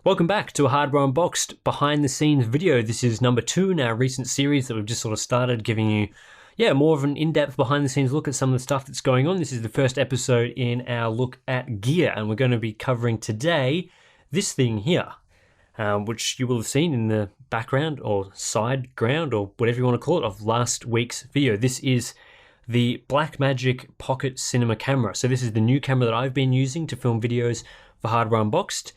Welcome back to a Hardware Unboxed behind the scenes video. This is number 2 in our recent series that we've just sort of started, giving you more of an in-depth behind the scenes look at some of the stuff that's going on. This is the first episode in our look at gear, and we're going to be covering today this thing here, which you will have seen in the background or side ground or whatever you want to call it of last week's video. This is the Blackmagic Pocket Cinema camera. So this is the new camera that I've been using to film videos for Hardware Unboxed.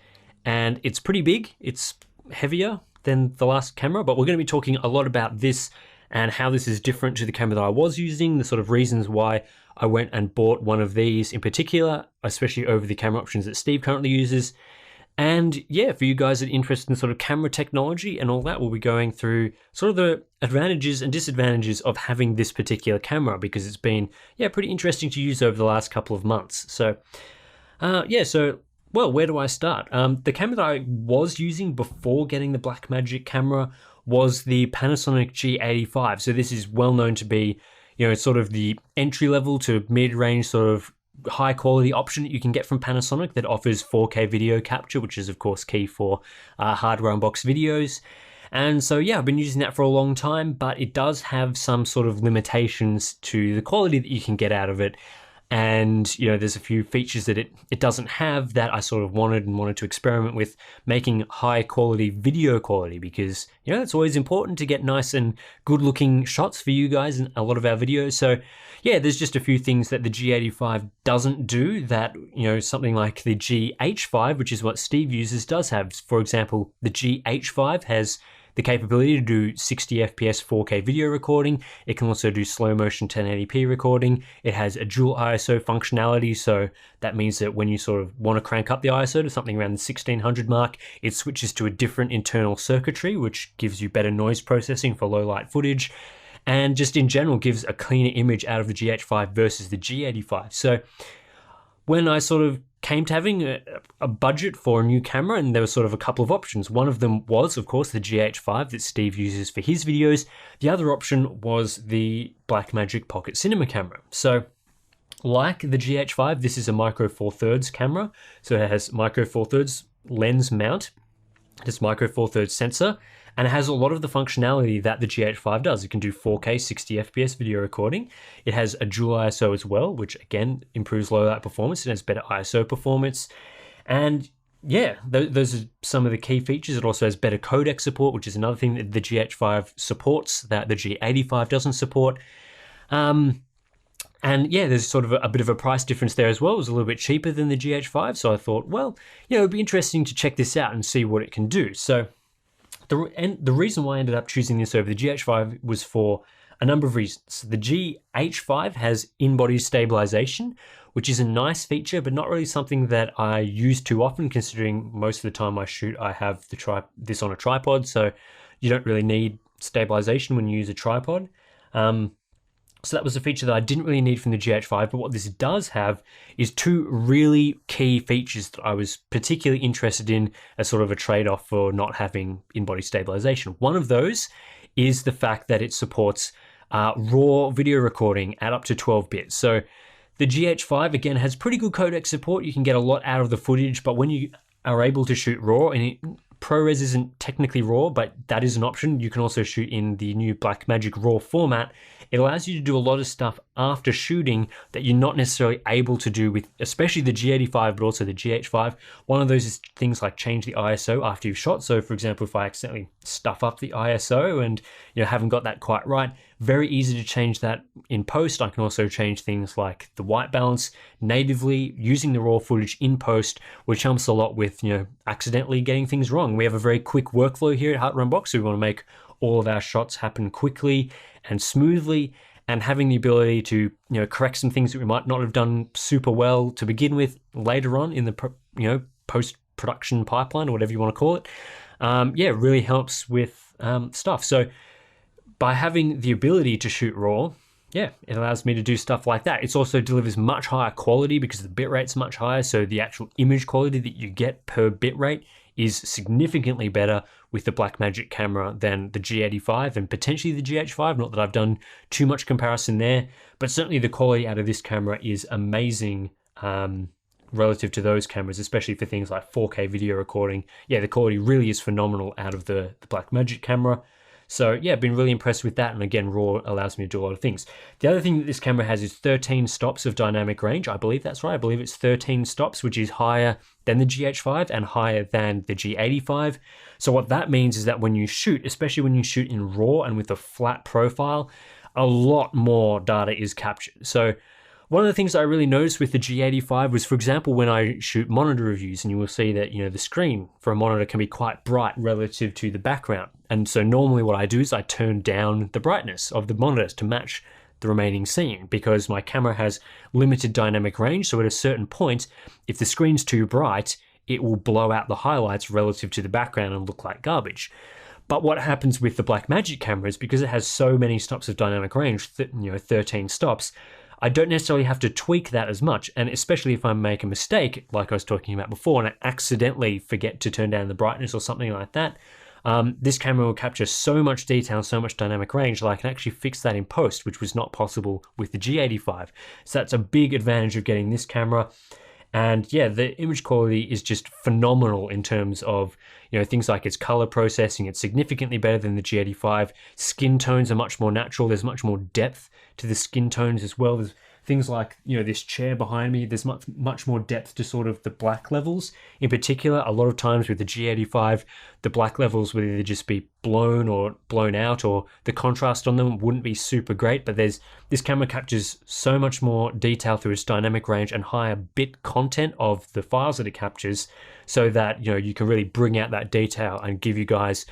And it's pretty big, it's heavier than the last camera, but we're going to be talking a lot about this and how this is different to the camera that I was using, the sort of reasons why I went and bought one of these in particular, especially over the camera options that Steve currently uses. And yeah, for you guys that are interested in sort of camera technology and all that, we'll be going through sort of the advantages and disadvantages of having this particular camera, because it's been pretty interesting to use over the last couple of months. So well, where do I start? The camera that I was using before getting the Blackmagic camera was the Panasonic G85. So this is well known to be, sort of the entry level to mid-range sort of high quality option that you can get from Panasonic that offers 4K video capture, which is of course key for Hardware Unboxed videos. And so I've been using that for a long time, but it does have some sort of limitations to the quality that you can get out of it. And there's a few features that it doesn't have that I sort of wanted to experiment with, making high quality video quality, because it's always important to get nice and good looking shots for you guys in a lot of our videos. So there's just a few things that the G85 doesn't do that something like the GH5, which is what Steve uses, does have. For example, the GH5 has the capability to do 60 FPS 4K video recording. It can also do slow motion 1080p recording. It has a dual ISO functionality, so that means that when you sort of want to crank up the ISO to something around the 1600 mark, it switches to a different internal circuitry, which gives you better noise processing for low light footage, and just in general gives a cleaner image out of the GH5 versus the G85. So when I sort of came to having a budget for a new camera, and there was sort of a couple of options. One of them was, of course, the GH5 that Steve uses for his videos. The other option was the Blackmagic Pocket Cinema camera. So like the GH5, this is a micro four thirds camera. So it has micro four thirds lens mount, this micro four thirds sensor, and it has a lot of the functionality that the GH5 does. It can do 4K 60 FPS video recording. It has a dual ISO as well, which again improves low light performance. It has better ISO performance. And those are some of the key features. It also has better codec support, which is another thing that the GH5 supports that the G85 doesn't support. And there's sort of a bit of a price difference there as well. It was a little bit cheaper than the GH5. So I thought, well, it'd be interesting to check this out and see what it can do. So the reason why I ended up choosing this over the GH5 was for a number of reasons. The GH5 has in-body stabilization, which is a nice feature, but not really something that I use too often, considering most of the time I shoot, I have this on a tripod, so you don't really need stabilization when you use a tripod. So that was a feature that I didn't really need from the GH5, but what this does have is two really key features that I was particularly interested in as sort of a trade-off for not having in-body stabilization. One of those is the fact that it supports RAW video recording at up to 12 bits. So the GH5, again, has pretty good codec support. You can get a lot out of the footage, but when you are able to shoot RAW, and ProRes isn't technically RAW, but that is an option. You can also shoot in the new Blackmagic RAW format. It allows you to do a lot of stuff after shooting that you're not necessarily able to do with, especially the G85, but also the GH5. One of those is things like change the ISO after you've shot. So for example, if I accidentally stuff up the ISO and haven't got that quite right, very easy to change that in post. I can also change things like the white balance natively using the raw footage in post, which helps a lot with accidentally getting things wrong. We have a very quick workflow here at Hardware Unboxed, so we want to make all of our shots happen quickly and smoothly, and having the ability to correct some things that we might not have done super well to begin with later on in the post-production pipeline, or whatever you want to call it, really helps with stuff. So by having the ability to shoot RAW, it allows me to do stuff like that. It also delivers much higher quality because the bitrate's much higher, so the actual image quality that you get per bitrate is significantly better with the Blackmagic camera than the G85 and potentially the GH5. Not that I've done too much comparison there, but certainly the quality out of this camera is amazing relative to those cameras, especially for things like 4K video recording. Yeah, the quality really is phenomenal out of the Blackmagic camera. So yeah, I've been really impressed with that. And again, RAW allows me to do a lot of things. The other thing that this camera has is 13 stops of dynamic range. I believe that's right. I believe it's 13 stops, which is higher than the GH5 and higher than the G85. So what that means is that when you shoot, especially when you shoot in RAW and with a flat profile, a lot more data is captured. So one of the things I really noticed with the G85 was, for example, when I shoot monitor reviews, and you will see that, the screen for a monitor can be quite bright relative to the background. And so normally what I do is I turn down the brightness of the monitors to match the remaining scene, because my camera has limited dynamic range. So at a certain point, if the screen's too bright, it will blow out the highlights relative to the background and look like garbage. But what happens with the Blackmagic camera is, because it has so many stops of dynamic range, 13 stops, I don't necessarily have to tweak that as much. And especially if I make a mistake, like I was talking about before, and I accidentally forget to turn down the brightness or something like that, this camera will capture so much detail, so much dynamic range that I can actually fix that in post, which was not possible with the G85. So that's a big advantage of getting this camera. And yeah, the image quality is just phenomenal in terms of, things like its color processing. It's significantly better than the G85. Skin tones are much more natural. There's much more depth to the skin tones as well. There's things like, this chair behind me. There's much more depth to sort of the black levels. In particular, a lot of times with the G85, the black levels would either just be blown or blown out, or the contrast on them wouldn't be super great. But this camera captures so much more detail through its dynamic range and higher bit content of the files that it captures, so that you can really bring out that detail and give you guys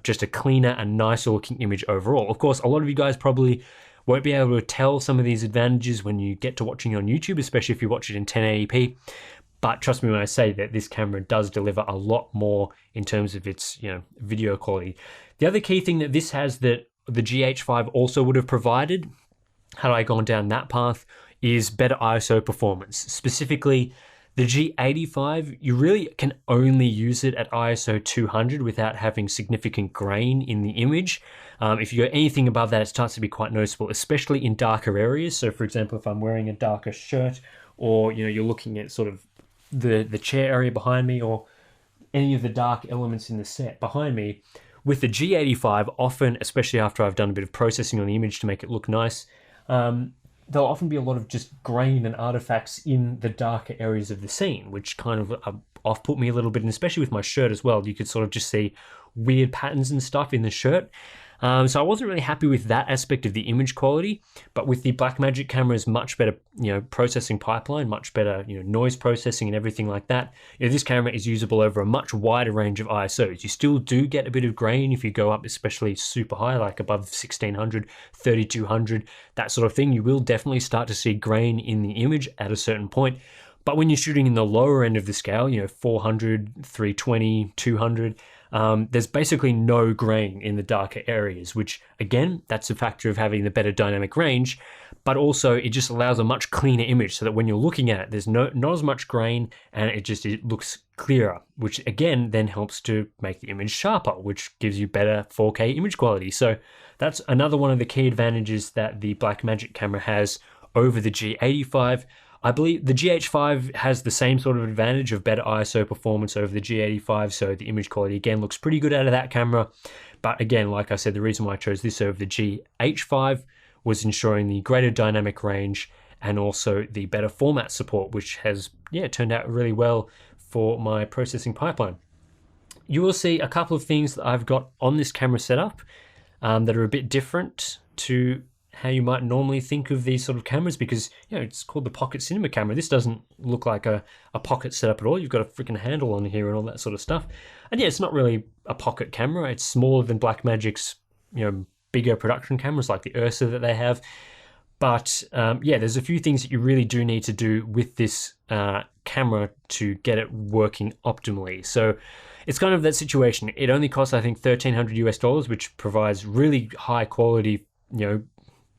just a cleaner and nicer looking image overall. Of course, a lot of you guys probably won't be able to tell some of these advantages when you get to watching on YouTube, especially if you watch it in 1080p. But trust me when I say that this camera does deliver a lot more in terms of its video quality. The other key thing that this has that the GH5 also would have provided, had I gone down that path, is better ISO performance. Specifically, the G85, you really can only use it at ISO 200 without having significant grain in the image. If you go anything above that, it starts to be quite noticeable, especially in darker areas. So for example, if I'm wearing a darker shirt, or you're looking at sort of the chair area behind me, or any of the dark elements in the set behind me, with the G85, often, especially after I've done a bit of processing on the image to make it look nice, there'll often be a lot of just grain and artifacts in the darker areas of the scene, which kind of off-put me a little bit, and especially with my shirt as well. You could sort of just see weird patterns and stuff in the shirt. So I wasn't really happy with that aspect of the image quality, but with the Blackmagic camera's much better, processing pipeline, much better, noise processing and everything like that, this camera is usable over a much wider range of ISOs. You still do get a bit of grain if you go up, especially super high, like above 1600, 3200, that sort of thing. You will definitely start to see grain in the image at a certain point. But when you're shooting in the lower end of the scale, 400, 320, 200, there's basically no grain in the darker areas, which again, that's a factor of having the better dynamic range, but also it just allows a much cleaner image, so that when you're looking at it, there's not as much grain, and it looks clearer, which again then helps to make the image sharper, which gives you better 4K image quality. So that's another one of the key advantages that the Blackmagic camera has over the G85. I believe the GH5 has the same sort of advantage of better ISO performance over the G85, so the image quality again looks pretty good out of that camera. But again, like I said, the reason why I chose this over the GH5 was ensuring the greater dynamic range and also the better format support, which has turned out really well for my processing pipeline. You will see a couple of things that I've got on this camera setup that are a bit different to how you might normally think of these sort of cameras, because it's called the pocket cinema camera. This doesn't look like a pocket setup at all. You've got a freaking handle on here and all that sort of stuff. And it's not really a pocket camera. It's smaller than Blackmagic's bigger production cameras like the Ursa that they have. But there's a few things that you really do need to do with this camera to get it working optimally. So it's kind of that situation. It only costs, I think, $1,300 US, which provides really high quality,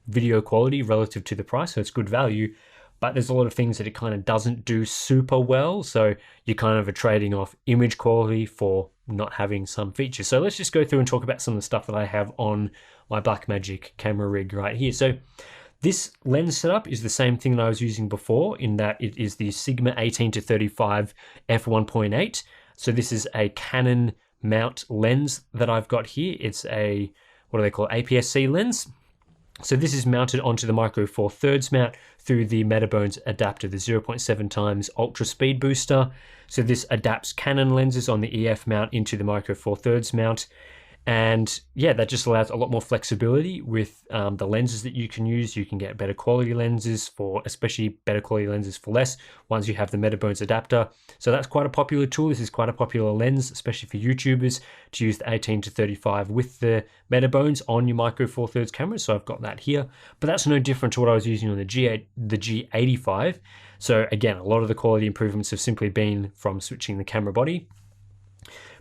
video quality relative to the price, so it's good value. But there's a lot of things that it kind of doesn't do super well, so you kind of are trading off image quality for not having some features. So let's just go through and talk about some of the stuff that I have on my Blackmagic camera rig right here. So This lens setup is the same thing that I was using before, in that it is the Sigma 18-35 f1.8. So this is a Canon mount lens that I've got here. It's a, what do they call it, APS-C lens. So this is mounted onto the Micro Four Thirds mount through the Metabones adapter, the 0.7 times ultra speed booster. So this adapts Canon lenses on the EF mount into the Micro Four Thirds mount. And yeah, that just allows a lot more flexibility with the lenses that you can use. You can get better quality lenses for, especially better quality lenses for less, once you have the Metabones adapter. So that's quite a popular tool. This is quite a popular lens, especially for YouTubers, to use the 18-35 with the Metabones on your Micro Four Thirds camera. So I've got that here, but that's no different to what I was using on the G85. So again, a lot of the quality improvements have simply been from switching the camera body.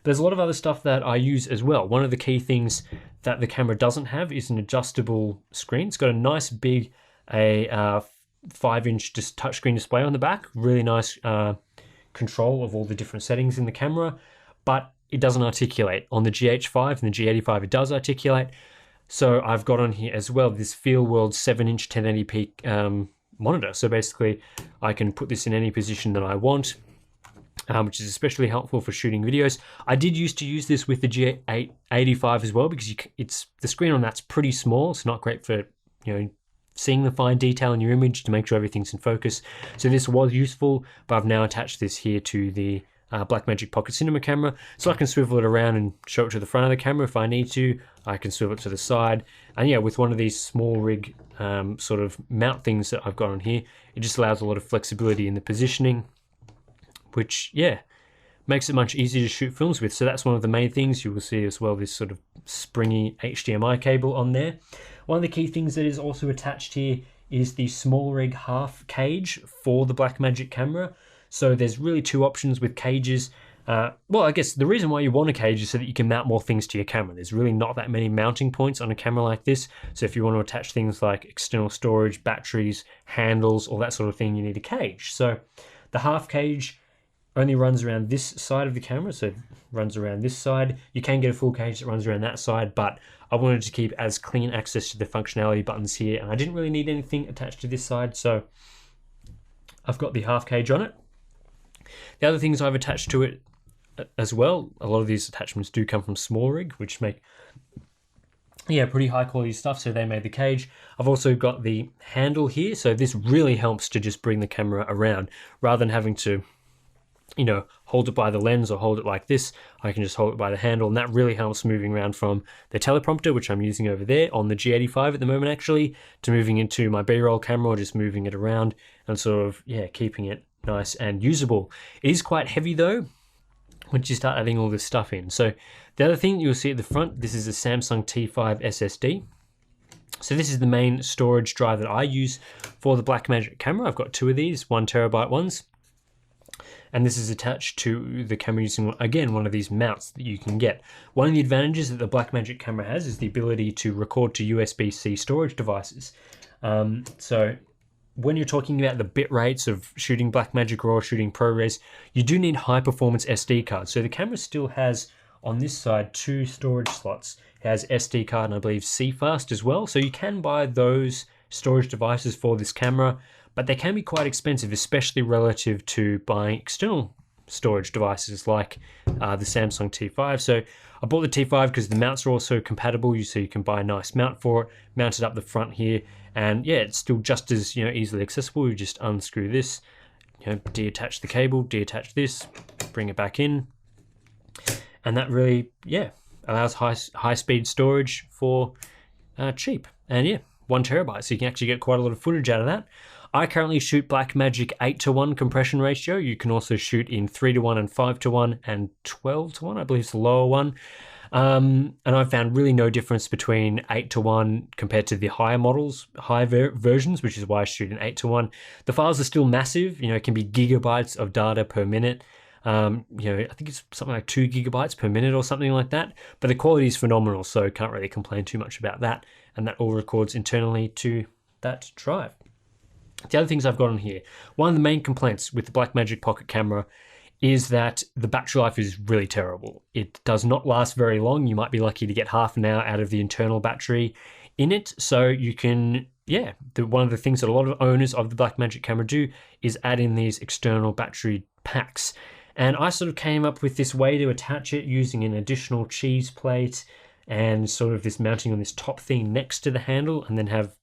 There's a lot of other stuff that I use as well. One of the key things that the camera doesn't have is an adjustable screen. It's got a nice big 5-inch just touchscreen display on the back. Really nice control of all the different settings in the camera, but it doesn't articulate. On the GH5 and the G85 it does articulate. So I've got on here as well this Feel World 7-inch 1080p monitor. So basically I can put this in any position that I want. Which is especially helpful for shooting videos. I did used to use this with the G85 as well, because it's the screen on that's pretty small. It's not great for seeing the fine detail in your image to make sure everything's in focus. So this was useful, but I've now attached this here to the Blackmagic Pocket Cinema camera, so I can swivel it around and show it to the front of the camera if I need to. I can swivel it to the side, and yeah, with one of these small rig sort of mount things that I've got on here, it just allows a lot of flexibility in the positioning, which, yeah, makes it much easier to shoot films with. So that's one of the main things. You will see as well this sort of springy HDMI cable on there. One of the key things that is also attached here is the small rig half cage for the Blackmagic camera. So there's really two options with cages. Well, I guess the reason why you want a cage is so that you can mount more things to your camera. There's really not that many mounting points on a camera like this. So if you want to attach things like external storage, batteries, handles, all that sort of thing, you need a cage. So the half cage only runs around this side of the camera, so it runs around this side. You can get a full cage that runs around that side, but I wanted to keep as clean access to the functionality buttons here, and I didn't really need anything attached to this side, so I've got the half cage on it. The other things I've attached to it as well, a lot of these attachments do come from Small Rig, which make, yeah, pretty high quality stuff, so they made the cage. I've also got the handle here, so this really helps to just bring the camera around, rather than having to hold it by the lens or hold it like this. I can just hold it by the handle, and that really helps moving around from the teleprompter, which I'm using over there on the G85 at the moment actually, to moving into my B-roll camera, or just moving it around and sort of, yeah, keeping it nice and usable. It is quite heavy though, once you start adding all this stuff in. So the other thing you'll see at the front, this is a Samsung T5 SSD. So this is the main storage drive that I use for the Blackmagic camera. I've got two of these, 1 terabyte ones. And this is attached to the camera using, again, one of these mounts that you can get. One of the advantages that the Blackmagic camera has is the ability to record to USB-C storage devices. So when you're talking about the bit rates of shooting Blackmagic RAW, shooting ProRes, you do need high performance SD cards. So the camera still has, on this side, 2 storage slots. It has SD card and I believe CFast as well. So you can buy those storage devices for this camera, but they can be quite expensive, especially relative to buying external storage devices like the Samsung T5. So I bought the T5 because the mounts are also compatible, so you can buy a nice mount for it, mount it up the front here, and yeah, it's still just as easily accessible. You just unscrew this, deattach the cable, deattach this, bring it back in, and that really, yeah, allows high speed storage for cheap. And yeah, 1 terabyte, so you can actually get quite a lot of footage out of that. I currently shoot Blackmagic 8:1 compression ratio. You can also shoot in 3:1 and 5:1 and 12:1, I believe it's the lower one. And I've found really no difference between 8:1 compared to the higher models, versions, which is why I shoot in 8:1. The files are still massive, it can be gigabytes of data per minute. I think it's something like 2 gigabytes per minute or something like that, but the quality is phenomenal, so can't really complain too much about that. And that all records internally to that drive. The other things I've got on here, one of the main complaints with the Blackmagic Pocket camera is that the battery life is really terrible. It does not last very long. You might be lucky to get half an hour out of the internal battery. in it. So you can, yeah, one of the things that a lot of owners of the Blackmagic camera do is add in these external battery packs. And I sort of came up with this way to attach it using an additional cheese plate and sort of this mounting on this top thing next to the handle, and then have,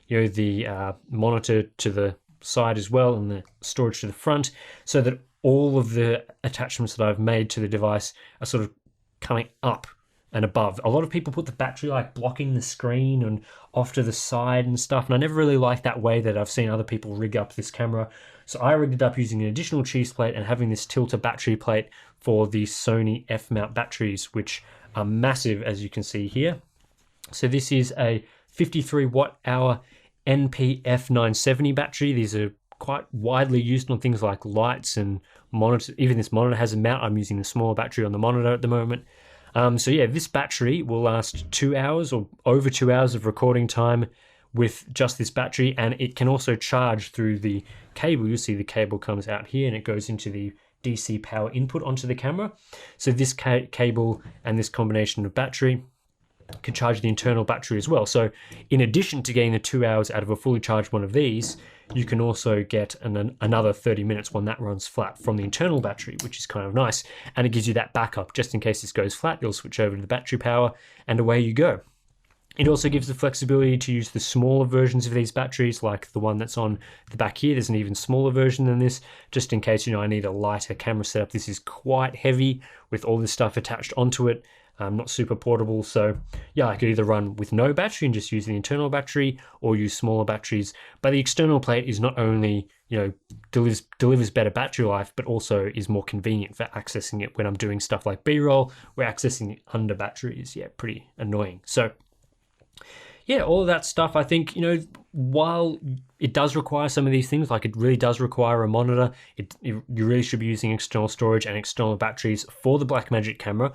you know, the monitor to the side as well and the storage to the front, so that all of the attachments that I've made to the device are sort of coming up and above. A lot of people put the battery like blocking the screen and off to the side and stuff, and I never really liked that way that I've seen other people rig up this camera. So I rigged it up using an additional cheese plate and having this tilter battery plate for the Sony F-mount batteries, which are massive, as you can see here. So this is a 53 watt hour NPF 970 battery. These are quite widely used on things like lights and monitors. Even this monitor has a mount. I'm using the smaller battery on the monitor at the moment. So yeah, this battery will last 2 hours or over 2 hours of recording time with just this battery, and it can also charge through the cable. You'll see the cable comes out here and it goes into the DC power input onto the camera. So this cable and this combination of battery can charge the internal battery as well. So in addition to getting the 2 hours out of a fully charged one of these, you can also get another 30 minutes when that runs flat from the internal battery, which is kind of nice. And it gives you that backup just in case this goes flat. You'll switch over to the battery power and away you go. It also gives the flexibility to use the smaller versions of these batteries, like the one that's on the back here. There's an even smaller version than this, just in case, you know, I need a lighter camera setup. This is quite heavy with all this stuff attached onto it. Not super portable. So yeah, I could either run with no battery and just use the internal battery, or use smaller batteries. But the external plate is not only, you know, delivers better battery life, but also is more convenient for accessing it when I'm doing stuff like B-roll, where accessing it under battery is, yeah, pretty annoying. So yeah, all of that stuff, I think, you know, while it does require some of these things, like it really does require a monitor, you really should be using external storage and external batteries for the Blackmagic camera.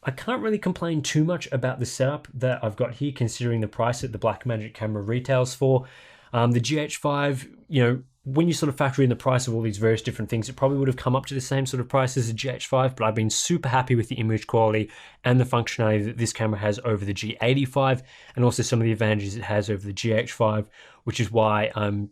I can't really complain too much about the setup that I've got here, considering the price that the Blackmagic camera retails for. The GH5, you know, when you sort of factor in the price of all these various different things, it probably would have come up to the same sort of price as the GH5, but I've been super happy with the image quality and the functionality that this camera has over the G85, and also some of the advantages it has over the GH5, which is why I'm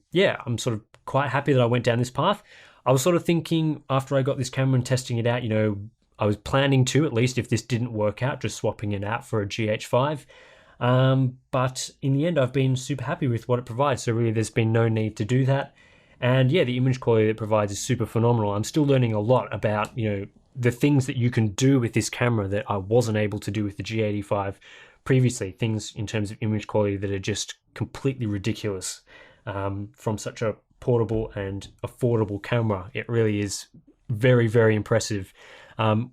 sort of quite happy that I went down this path. I was sort of thinking after I got this camera and testing it out, you know, I was planning to, at least if this didn't work out, just swapping it out for a GH5. But in the end, I've been super happy with what it provides. So really, there's been no need to do that. And yeah, the image quality it provides is super phenomenal. I'm still learning a lot about, you know, the things that you can do with this camera that I wasn't able to do with the G85 previously. Things in terms of image quality that are just completely ridiculous from such a portable and affordable camera. It really is very, very impressive.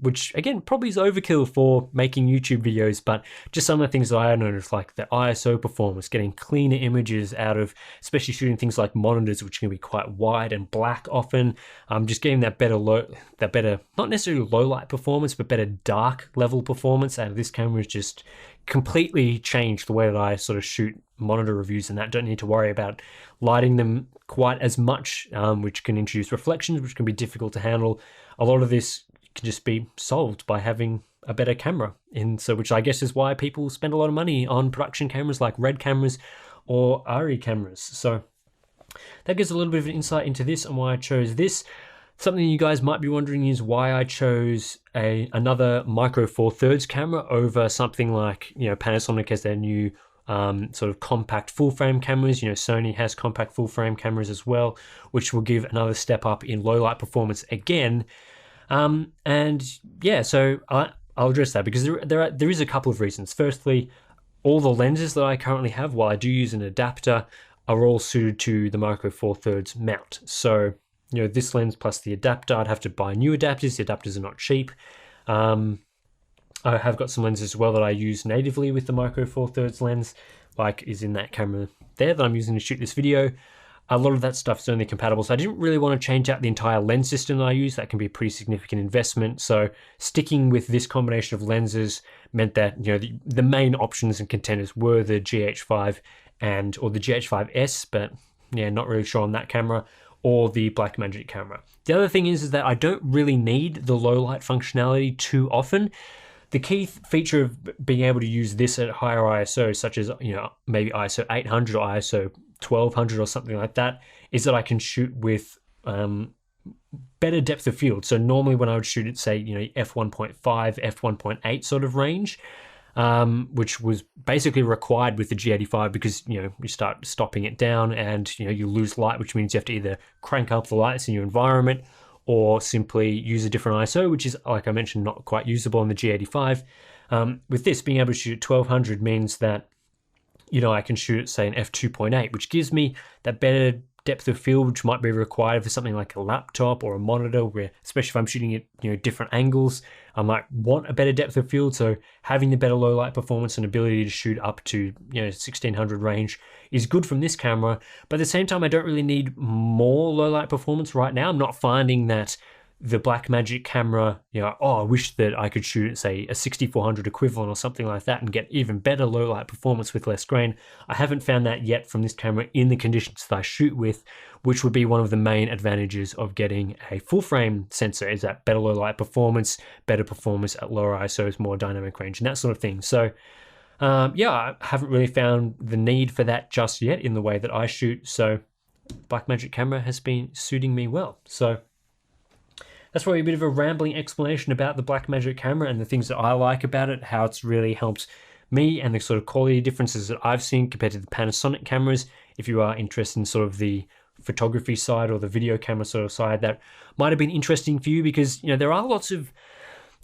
Which again probably is overkill for making YouTube videos, but just some of the things that I noticed, like the ISO performance, getting cleaner images out of, especially shooting things like monitors, which can be quite wide and black often. Just getting that better not necessarily low light performance, but better dark level performance out of this camera has just completely changed the way that I sort of shoot monitor reviews, and that don't need to worry about lighting them quite as much, which can introduce reflections, which can be difficult to handle. A lot of this can just be solved by having a better camera, which I guess is why people spend a lot of money on production cameras like RED cameras or ARRI cameras. So that gives a little bit of an insight into this and why I chose this. Something you guys might be wondering is why I chose another Micro Four Thirds camera over something like, you know, Panasonic has their new sort of compact full frame cameras. You know, Sony has compact full frame cameras as well, which will give another step up in low light performance again. And yeah, so I'll address that because there is a couple of reasons. Firstly, all the lenses that I currently have, while I do use an adapter, are all suited to the Micro Four Thirds mount. So, you know, this lens plus the adapter, I'd have to buy new adapters. The adapters are not cheap. I have got some lenses as well that I use natively with the Micro Four Thirds lens, like is in that camera there that I'm using to shoot this video. A lot of that stuff is only compatible, so I didn't really want to change out the entire lens system that I use. That can be a pretty significant investment. So sticking with this combination of lenses meant that, you know, the main options and contenders were the GH5 or the GH5S, but yeah, not really sure on that camera, or the Blackmagic camera. The other thing is that I don't really need the low light functionality too often. the key feature of being able to use this at higher ISO, such as, maybe ISO 800 or ISO 1200 or something like that, is that I can shoot with better depth of field. So normally when I would shoot at, say, f1.5, f1.8 sort of range, which was basically required with the G85 because, you start stopping it down and, you lose light, which means you have to either crank up the lights in your environment or simply use a different ISO, which is, like I mentioned, not quite usable on the G85. With this, being able to shoot at 1200 means that, I can shoot at, say, an f2.8, which gives me that better depth of field, which might be required for something like a laptop or a monitor, where, especially if I'm shooting at different angles, I might want a better depth of field. So having the better low light performance and ability to shoot up to 1600 range is good from this camera. But at the same time, I don't really need more low light performance right now. I'm not finding that the Blackmagic camera, I wish that I could shoot, say, a 6400 equivalent or something like that and get even better low light performance with less grain. I haven't found that yet from this camera in the conditions that I shoot with, which would be one of the main advantages of getting a full frame sensor, is that better low light performance, better performance at lower ISOs, more dynamic range, and that sort of thing. So I haven't really found the need for that just yet in the way that I shoot. So Blackmagic camera has been suiting me well. So that's probably a bit of a rambling explanation about the Blackmagic camera and the things that I like about it, how it's really helped me, and the sort of quality differences that I've seen compared to the Panasonic cameras. If you are interested in sort of the photography side or the video camera sort of side, that might have been interesting for you, because there are lots of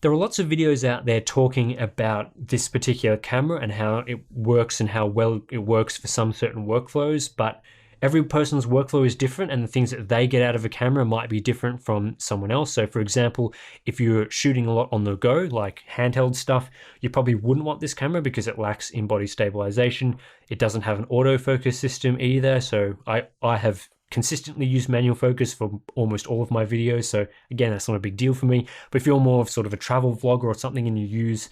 videos out there talking about this particular camera and how it works and how well it works for some certain workflows, but every person's workflow is different, and the things that they get out of a camera might be different from someone else. So for example, if you're shooting a lot on the go, like handheld stuff, you probably wouldn't want this camera because it lacks in-body stabilization. It doesn't have an autofocus system either. So I have consistently used manual focus for almost all of my videos. So again, that's not a big deal for me. But if you're more of sort of a travel vlogger or something and you use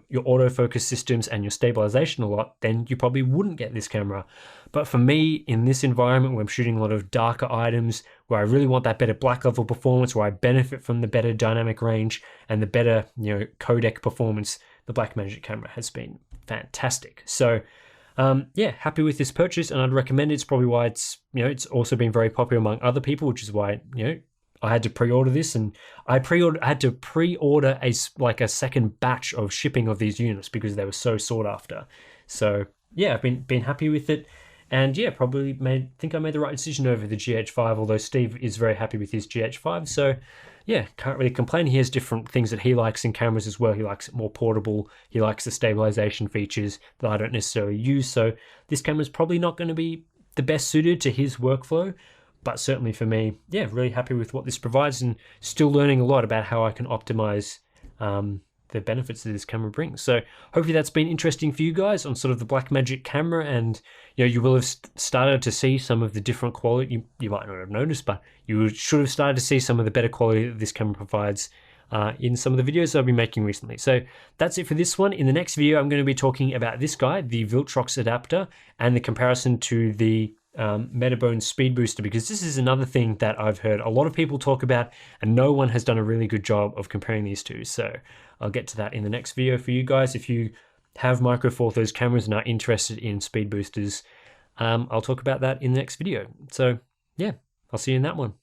your autofocus systems and your stabilization a lot, then you probably wouldn't get this camera. But for me, in this environment where I'm shooting a lot of darker items, where I really want that better black level performance, where I benefit from the better dynamic range and the better codec performance, the Blackmagic camera has been fantastic. So happy with this purchase, and I'd recommend it. It's probably why it's also been very popular among other people, which is why I had to pre-order this, and I had to pre-order a second batch of shipping of these units because they were so sought after. So yeah, I've been happy with it, and yeah, probably think I made the right decision over the GH5. Although Steve is very happy with his GH5, so yeah, can't really complain. He has different things that he likes in cameras as well. He likes it more portable. He likes the stabilization features that I don't necessarily use. So this camera is probably not going to be the best suited to his workflow. But certainly for me, yeah, really happy with what this provides, and still learning a lot about how I can optimize the benefits that this camera brings. So hopefully that's been interesting for you guys on sort of the Blackmagic camera, and you will have started to see some of the different quality. You might not have noticed, but you should have started to see some of the better quality that this camera provides in some of the videos I've been making recently. So that's it for this one. In the next video, I'm going to be talking about this guy, the Viltrox adapter, and the comparison to the Metabone speed booster, because this is another thing that I've heard a lot of people talk about, and no one has done a really good job of comparing these two. So I'll get to that in the next video for you guys. If you have Micro Four Thirds cameras and are interested in speed boosters, I'll talk about that in the next video. So yeah, I'll see you in that one.